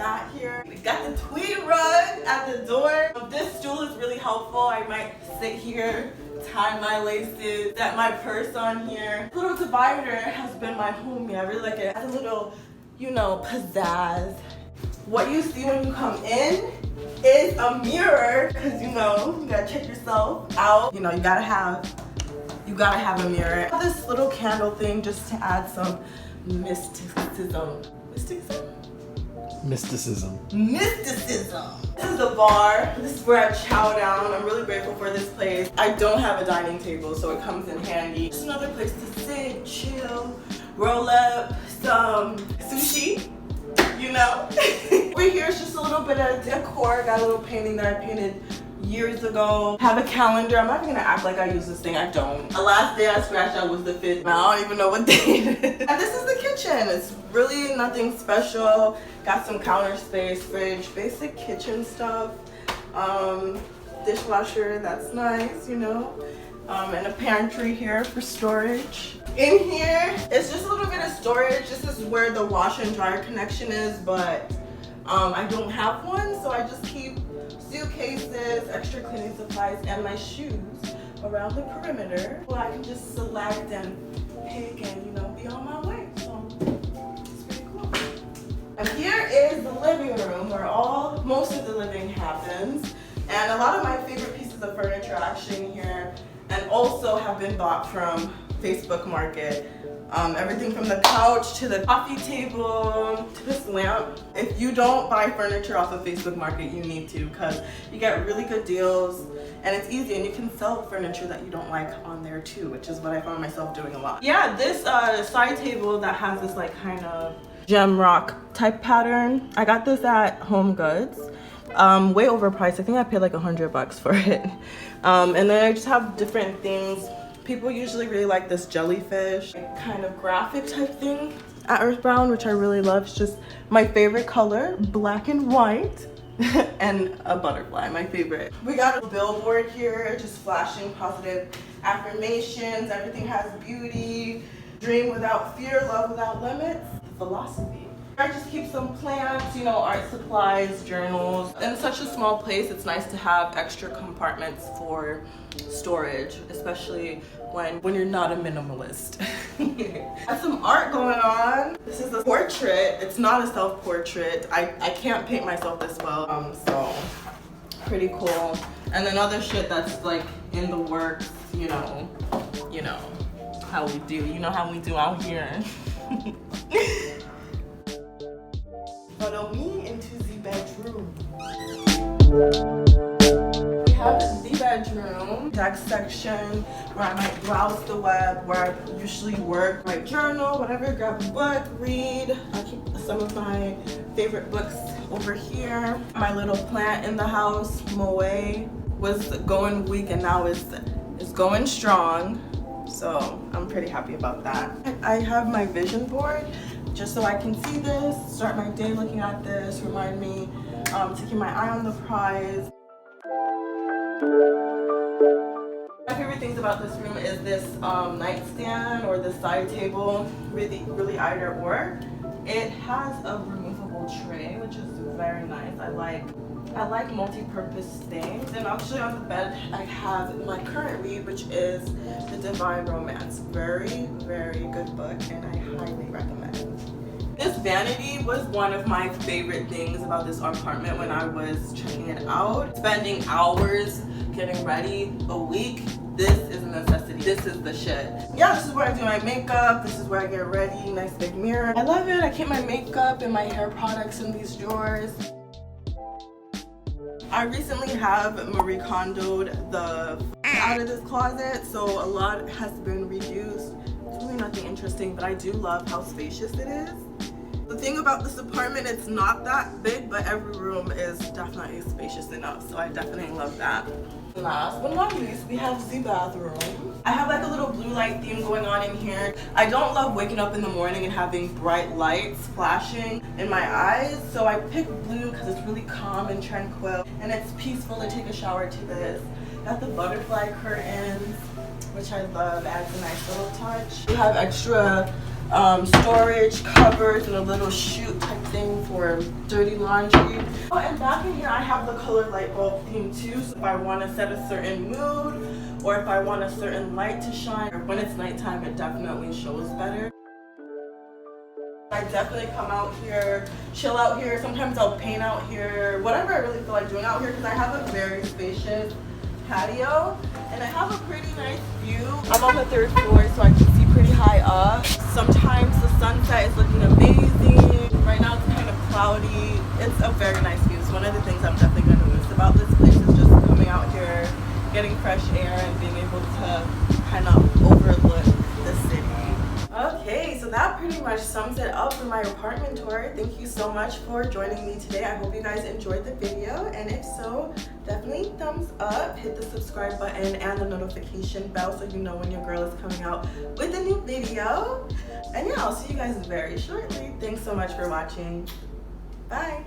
that here. We got the tweed rug at the door. This stool is really helpful. I might sit here, tie my laces, set my purse on here. This little divider has been my homie. I really like it. It has a little, you know, pizzazz. What you see when you come in is a mirror, because you know, you gotta check yourself out. You know, you gotta have a mirror. I have this little candle thing just to add some mysticism. Mysticism. This is the bar. This is where I chow down. I'm really grateful for this place. I don't have a dining table, so it comes in handy. Just another place to sit, chill, roll up some sushi, you know? Over here is just a little bit of decor. Got a little painting that I painted years ago. Have a calendar. I'm not even gonna act like I use this thing. I don't. The last day I scratched out was the 5th. I don't even know what day it is. And this is the kitchen. It's really nothing special. Got some counter space, fridge, basic kitchen stuff. Dishwasher, that's nice, you know. And a pantry here for storage. In here, it's just a little bit of storage. This is where the washer and dryer connection is, but I don't have one, so I just keep suitcases, extra cleaning supplies, and my shoes around the perimeter, so I can just select and pick and, you know, be on my way. So it's pretty cool. And here is the living room where most of the living happens. And a lot of my favorite pieces of furniture are actually in here, and also have been bought from Facebook Market. Everything from the couch to the coffee table to this lamp. If you don't buy furniture off of Facebook Market, you need to, because you get really good deals and it's easy, and you can sell furniture that you don't like on there too, which is what I found myself doing a lot. Yeah, this side table that has this like kind of gem rock type pattern. I got this at Home Goods. Way overpriced. I think I paid like $100 for it. And then I just have different things. People usually really like this jellyfish kind of graphic type thing at Earth Brown, which I really love. It's just my favorite color, black and white, and a butterfly, my favorite. We got a billboard here, just flashing positive affirmations. Everything has beauty, dream without fear, love without limits, the philosophy. I just keep some plants, you know, art supplies, journals. In such a small place, it's nice to have extra compartments for storage, especially when you're not a minimalist. Got some art going on. This is a portrait. It's not a self-portrait. I can't paint myself this well, so pretty cool. And then other shit that's like in the works, you know how we do. You know how we do out here. Follow me into the bedroom. We have the bedroom, deck section, where I might browse the web, where I usually work, write journal, whatever, grab a book, read. I keep some of my favorite books over here. My little plant in the house, Moe, was going weak and now is going strong. So I'm pretty happy about that. I have my vision board, just so I can see this, start my day looking at this, remind me to keep my eye on the prize. My favorite things about this room is this nightstand or this side table, really eyed at work. It has a removable tray, which is very nice. I like multi-purpose things. And actually on the bed, I have my current read, which is The Divine Romance. Very, very good book, and I highly recommend. This vanity was one of my favorite things about this apartment when I was checking it out. Spending hours getting ready a week, this is a necessity. This is the shit. Yeah, this is where I do my makeup. This is where I get ready. Nice big mirror. I love it. I keep my makeup and my hair products in these drawers. I recently have Marie Kondo'd the out of this closet, so a lot has been reduced. It's really nothing interesting, but I do love how spacious it is. The thing about this apartment, it's not that big, but every room is definitely spacious enough, so I definitely love that. Last but not least, we have the bathroom. I have like a little blue light theme going on in here. I don't love waking up in the morning and having bright lights flashing in my eyes, so I picked blue because it's really calm and tranquil, and it's peaceful to take a shower to this. Got the butterfly curtains, which I love, adds a nice little touch. We have extra storage cupboards and a little chute type thing for dirty laundry. Oh, and back in here I have the color light bulb theme too, so if I want to set a certain mood or if I want a certain light to shine, or when it's nighttime it definitely shows better. I definitely come out here, chill out here. Sometimes I'll paint out here, whatever I really feel like doing out here, because I have a very spacious patio and I have a pretty nice view. I'm on the 3rd floor, so I can see pretty high up. Sometimes the sunset is looking amazing. Right now it's kind of cloudy. It's a very nice view. So one of the things I'm definitely going to miss about this place is just coming out here, getting fresh air and being able to kind of overlook the city. Okay, so that pretty much sums it up for my apartment tour. Thank you so much for joining me today. I hope you guys enjoyed the video, and if so, definitely thumbs up, hit the subscribe button and the notification bell so you know when your girl is coming out with a new video. And yeah, I'll see you guys very shortly. Thanks so much for watching. Bye.